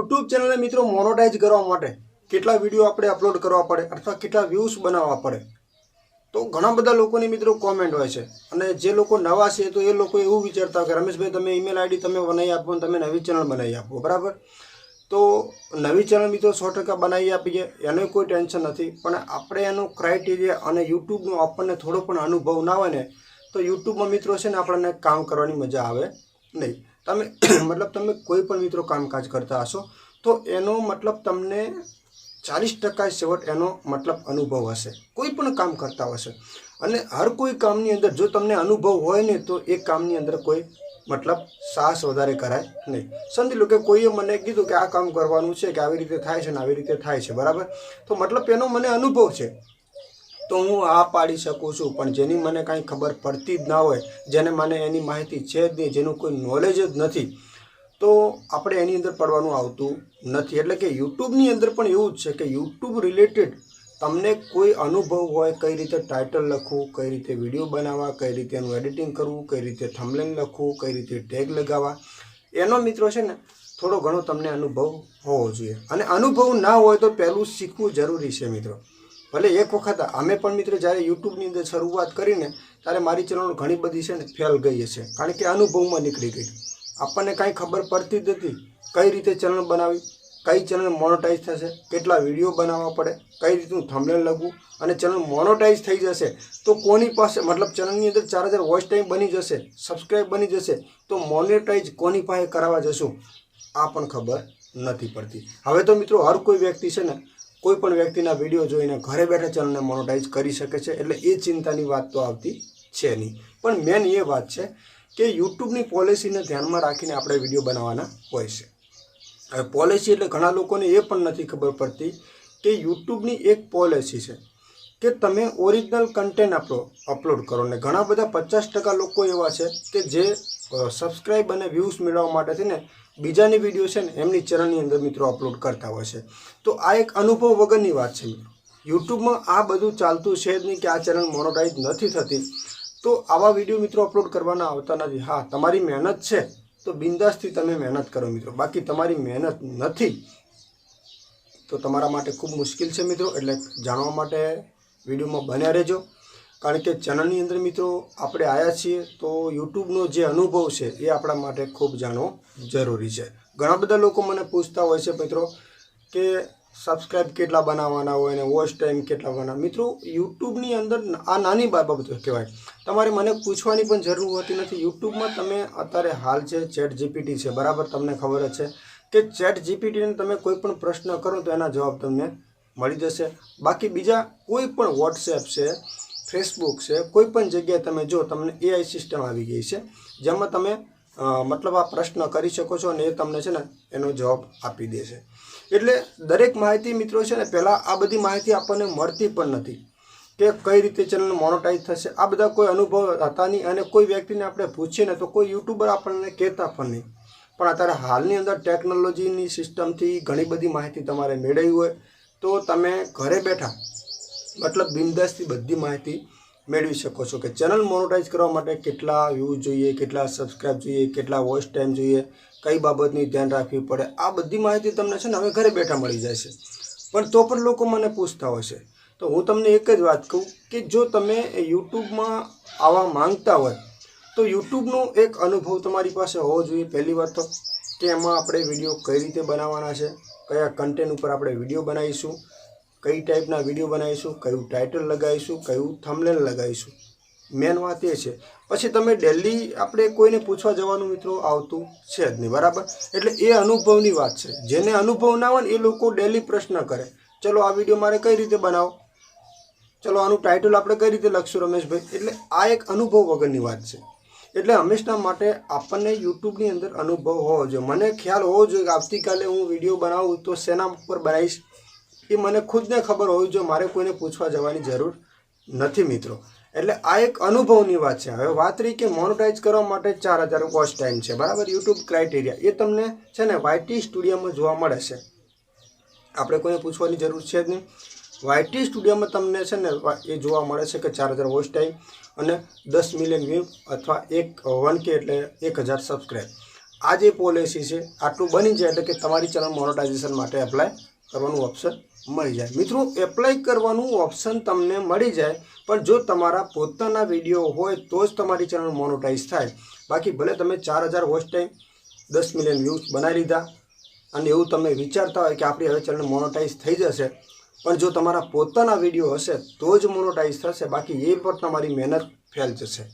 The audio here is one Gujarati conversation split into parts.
યુટ્યુબ ચેનલને મિત્રો મોનોટાઈઝ કરવા માટે કેટલા વિડીયો આપણે અપલોડ કરવા પડે અથવા કેટલા વ્યૂઝ બનાવવા પડે, તો ઘણા બધા લોકોની મિત્રો કોમેન્ટ હોય છે. અને જે લોકો નવા છે તો એ લોકો એવું વિચારતા કે રમેશભાઈ તમે ઈમેલ આઈડી તમે બનાવી આપો અને તમે નવી ચેનલ બનાવી આપો, બરાબર. તો નવી ચેનલ મિત્રો 100% બનાવી આપીએ, એનો કોઈ ટેન્શન નથી. પણ આપણે એનો ક્રાઇટેરિયા અને યુટ્યુબનો આપણને થોડો પણ અનુભવ ના હોય ને તો યુટ્યુબમાં મિત્રો છે ને આપણને કામ કરવાની મજા આવે નહીં. તમે મતલબ તમે કોઈ પણ મિત્રો કામકાજ કરતા હશો તો એનો મતલબ તમને 40% સેવટ એનો મતલબ અનુભવ હશે, કોઈ પણ કામ કરતા હશે. અને હર કોઈ કામની અંદર જો તમને અનુભવ હોય ને તો એ કામની અંદર કોઈ મતલબ સાહસ વધારે કરાય નહીં. સમજી લો કે કોઈએ મને કીધું કે આ કામ કરવાનું છે, કે આવી રીતે થાય છે ને આવી રીતે થાય છે, બરાબર. તો મતલબ એનો મને અનુભવ છે તો હું આ પાડી શકું છું. પણ જેની મને કાંઈ ખબર પડતી જ ના હોય, જેને મને એની માહિતી છે જ નહીં, જેનું કોઈ નોલેજ જ નથી, તો આપણે એની અંદર પડવાનું આવતું નથી. એટલે કે યુટ્યુબની અંદર પણ એવું જ છે કે યુટ્યુબ રિલેટેડ તમને કોઈ અનુભવ હોય, કઈ રીતે ટાઇટલ લખવું, કઈ રીતે વિડીયો બનાવવા, કઈ રીતે એનું એડિટિંગ કરવું, કઈ રીતે થંબનેલ લખવું, કઈ રીતે ટેગ લગાવવા, એનો મિત્રો છે ને થોડો ઘણો તમને અનુભવ હોવો જોઈએ. અને અનુભવ ના હોય તો પહેલું શીખવું જરૂરી છે મિત્રો. ભલે એક વખત અમે પણ મિત્રો જ્યારે યુટ્યુબની અંદર શરૂઆત કરીને ત્યારે મારી ચેનલ ઘણી બધી છે ને ફેલ ગઈ છે, કારણ કે અનુભવમાં નીકળી ગઈ. આપણને કાંઈ ખબર પડતી જ નથી કઈ રીતે ચેનલ બનાવી, કઈ ચેનલ મોનોટાઈઝ થશે, કેટલા વિડીયો બનાવવા પડે, કઈ રીતનું થંબનેલ લખવું. અને ચેનલ મોનોટાઈઝ થઈ જશે તો કોની પાસે મતલબ ચેનલની અંદર 4000 વોચ ટાઈમ બની જશે, સબસ્ક્રાઈબ બની જશે, તો મોનેટાઈઝ કોની પાસે કરાવવા જશું આ પણ ખબર નથી પડતી. હવે તો મિત્રો હર કોઈ વ્યક્તિ છે ને કોઈ પણ વ્યક્તિના વિડીયો જોઈને ઘરે બેઠા ચેનલને મોનોટાઈઝ કરી શકે છે, એટલે એ ચિંતાની વાત તો આવતી છે નહીં. પણ મેન એ વાત છે કે યુટ્યુબની પોલિસીને ધ્યાનમાં રાખીને આપણે વિડીયો બનાવવાના હોય છે. હવે પોલિસી એટલે ઘણા લોકોને એ પણ નથી ખબર પડતી કે યુટ્યુબની એક પોલિસી છે કે તમે ઓરિજિનલ કન્ટેન્ટ અપલોડ કરો. ને ઘણા બધા 50% લોકો એવા છે કે જે સબસ્ક્રાઈબ અને વ્યૂઝ મેળવવા માટે છે ને બીજાની વિડીયો છે ને એમની ચેનલની અંદર મિત્રો અપલોડ કરતા હોય છે. તો આ એક અનુભવ વગરની વાત છે મિત્રો. યુટ્યુબમાં આ બધું ચાલતું છે જ નહીં કે આ ચેનલ મોનોટાઈઝ નથી થતી તો આવા વિડીયો મિત્રો અપલોડ કરવાના આવતા નથી. હા, તમારી મહેનત છે તો બિંદાસથી તમે મહેનત કરો મિત્રો. બાકી તમારી મહેનત નથી તો તમારા માટે ખૂબ મુશ્કેલ છે મિત્રો. એટલે જાણવા માટે વિડીયોમાં બન્યા રહેજો. કારણ કે ચેનલની અંદર મિત્રો આપણે આવ્યા છીએ તો યુટ્યુબનો જે અનુભવ છે એ આપણા માટે ખૂબ જાણવો જરૂરી છે. ઘણા બધા લોકો મને પૂછતા હોય છે મિત્રો કે સબસ્ક્રાઈબ કેટલા બનાવવાના હોય અને વોચ ટાઈમ કેટલા બનાવવાના. મિત્રો યુટ્યુબની અંદર આ નાની બાબતો કહેવાય, તમારે મને પૂછવાની પણ જરૂર હોતી નથી. યુટ્યુબમાં તમે અત્યારે હાલ છે ચેટ જીપીટી છે, બરાબર. તમને ખબર જ છે કે ચેટ જીપીટીને તમે કોઈ પણ પ્રશ્ન કરો તો એના જવાબ તમને મળી જશે. બાકી બીજા કોઈ પણ વોટ્સએપ છે, ફેસબુક છે, કોઈ પણ જગ્યાએ તમે જો તમને એઆઈ સિસ્ટમ આવી ગઈ છે જેમાં તમે મતલબ આ પ્રશ્ન કરી શકો છો અને એ તમને છે ને એનો જવાબ આપી દેશે. એટલે દરેક માહિતી મિત્રો છે ને પહેલાં આ બધી માહિતી આપણને મળતી પણ નથી કે કઈ રીતે ચેનલ મોનોટાઈઝ થશે. આ બધા કોઈ અનુભવ હતા નહીં અને કોઈ વ્યક્તિને આપણે પૂછીએ ને તો કોઈ યુટ્યુબર આપણને કહેતા પણ નહીં. પણ અત્યારે હાલની અંદર ટેકનોલોજીની સિસ્ટમથી ઘણી બધી માહિતી તમારે મેળવી હોય તો તમે ઘરે બેઠા મતલબ બિંદાસથી બધી માહિતી મેળવી શકો છો કે ચેનલ મોનોટાઈઝ કરવા માટે કેટલા વ્યૂઝ જોઈએ, કેટલા સબસ્ક્રાઈબ જોઈએ, કેટલા વોચ ટાઈમ જોઈએ, કઈ બાબતની ધ્યાન રાખવી પડે. આ બધી માહિતી તમને છે ને હવે ઘરે બેઠા મળી જાય છે. પણ તો પણ લોકો મને પૂછતા હોય છે. તો હું તમને એક જ વાત કહું કે જો તમે યુટ્યુબમાં આવવા માંગતા હોય તો યુટ્યુબનો એક અનુભવ તમારી પાસે હોવો જોઈએ. પહેલી વાત તો કે એમાં આપણે વિડીયો કઈ રીતે બનાવવાના છે, કયા કન્ટેન્ટ ઉપર આપણે વિડીયો બનાવીશું, કઈ ટાઈપના વિડીયો બનાવીશું, કયું ટાઇટલ લગાવીશું, કયું થંબનેલ લગાવીશું. મેન વાત એ છે. પછી તમે ડેલી આપણે કોઈને પૂછવા જવાનું મિત્રો આવતું છે જ નહીં, બરાબર. એટલે એ અનુભવની વાત છે. જેને અનુભવ ના હોય ને એ લોકો ડેલી પ્રશ્ન કરે, ચલો આ વિડીયો મારે કઈ રીતે બનાવો, ચલો આનું ટાઇટલ આપણે કઈ રીતે લખશું રમેશભાઈ. એટલે આ એક અનુભવ વગરની વાત છે. એટલે હંમેશા માટે આપણને યુટ્યુબની અંદર અનુભવ હોવો જોઈએ. મને ખ્યાલ હોવો જોઈએ કે આવતીકાલે હું વિડીયો બનાવું તો શેના ઉપર બનાવીશ એ મને ખુદને ખબર હોવી જોઈએ. મારે કોઈને પૂછવા જવાની જરૂર નથી મિત્રો. એટલે આ એક અનુભવની વાત છે. હવે વાત રહી કે મોનોટાઈઝ કરવા માટે 4000 વોચ ટાઈમ છે, બરાબર. યુટ્યુબ ક્રાઇટેરિયા એ તમને છે ને વાયટી સ્ટુડિયોમાં જોવા મળે છે. આપણે કોઈને પૂછવાની જરૂર છે જ નહીં. વાયટી સ્ટુડિયોમાં તમને છે ને એ જોવા મળે છે કે 4000 વોચ ટાઈમ અને 10 મિલિયન વ્યૂ અથવા 1K એટલે 1000 સબસ્ક્રાઈબ. આ જે પોલિસી છે આટલું બની જાય એટલે કે તમારી ચેનલ મોનેટાઇઝેશન માટે એપ્લાય કરવાનું ઓપ્શન મળી જાય। મિત્રો એપ્લાય કરવાનું ઓપ્શન તમને મળી જાય, પણ જો તમારા પોતાના વિડીયો હોય તો જ તમારી ચેનલ મોનેટાઇઝ થાય। બાકી ભલે તમે 4000 વોચ ટાઈમ 10 મિલિયન વ્યૂઝ બનાવી લીધા અને એવું તમે વિચારતા હોય કે આપણી હવે ચેનલ મોનેટાઇઝ થઈ જશે, પણ જો તમારા પોતાના વિડીયો હશે તો જ મોનેટાઇઝ થશે, બાકી એ પણ તમારી મહેનત ફેલ જશે।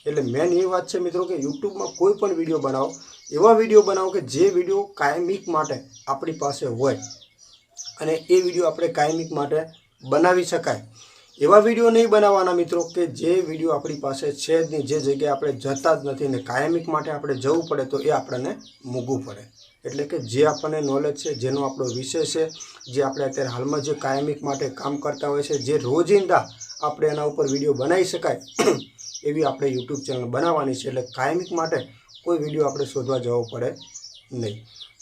એટલે મેન એ વાત છે મિત્રો કે યુટ્યુબમાં કોઈ પણ વિડીયો બનાવો, એવા વિડીયો બનાવો કે જે વિડીયો કાયમિક માટે આપણી પાસે હોય અને એ વિડીયો આપણે કાયમિક માટે બનાવી શકાય। એવા વિડીયો નહીં બનાવવાના મિત્રો કે જે વિડીયો આપણી પાસે છે જ નહીં, જે જગ્યાએ આપણે જતા જ નથી ને કાયમિક માટે આપણે જવું પડે તો એ આપણને મૂકવું પડે। એટલે કે જે આપણને નોલેજ છે, જેનો આપણો વિષય છે, જે આપણે અત્યારે હાલમાં જે કાયમિક માટે કામ કરતા હોય છે, જે રોજિંદા આપણે એના ઉપર વિડીયો બનાવી શકાય એવી આપણે યુટ્યુબ ચેનલ બનાવવાની છે। એટલે કાયમિક માટે કોઈ વિડીયો આપણે શોધવા જવો પડે નહીં।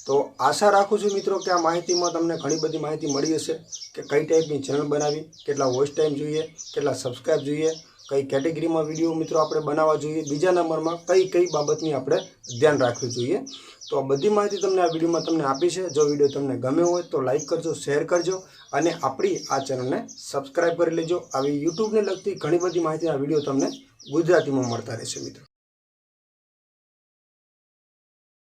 તો આશા રાખું છું મિત્રો કે આ માહિતીમાં તમને ઘણી બધી માહિતી મળી હશે કે કઈ ટાઈપની ચેનલ બનાવી, કેટલા વોચ ટાઈમ જોઈએ, કેટલા સબસ્ક્રાઈબ જોઈએ, કઈ કેટેગરીમાં વિડીયો મિત્રો આપણે બનાવવા જોઈએ, બીજા નંબરમાં કઈ બાબતની આપણે ધ્યાન રાખવું જોઈએ। તો આ બધી માહિતી તમને આ વિડીયોમાં તમને આપી છે। જો વિડીયો તમને ગમ્યો હોય તો લાઇક કરજો, શેર કરજો અને આપણી આ ચેનલને સબસ્ક્રાઈબ કરી લેજો। આવી યુટ્યુબને લગતી ઘણી બધી માહિતીના વિડીયો તમને ગુજરાતીમાં મળતા રહેશે મિત્રો।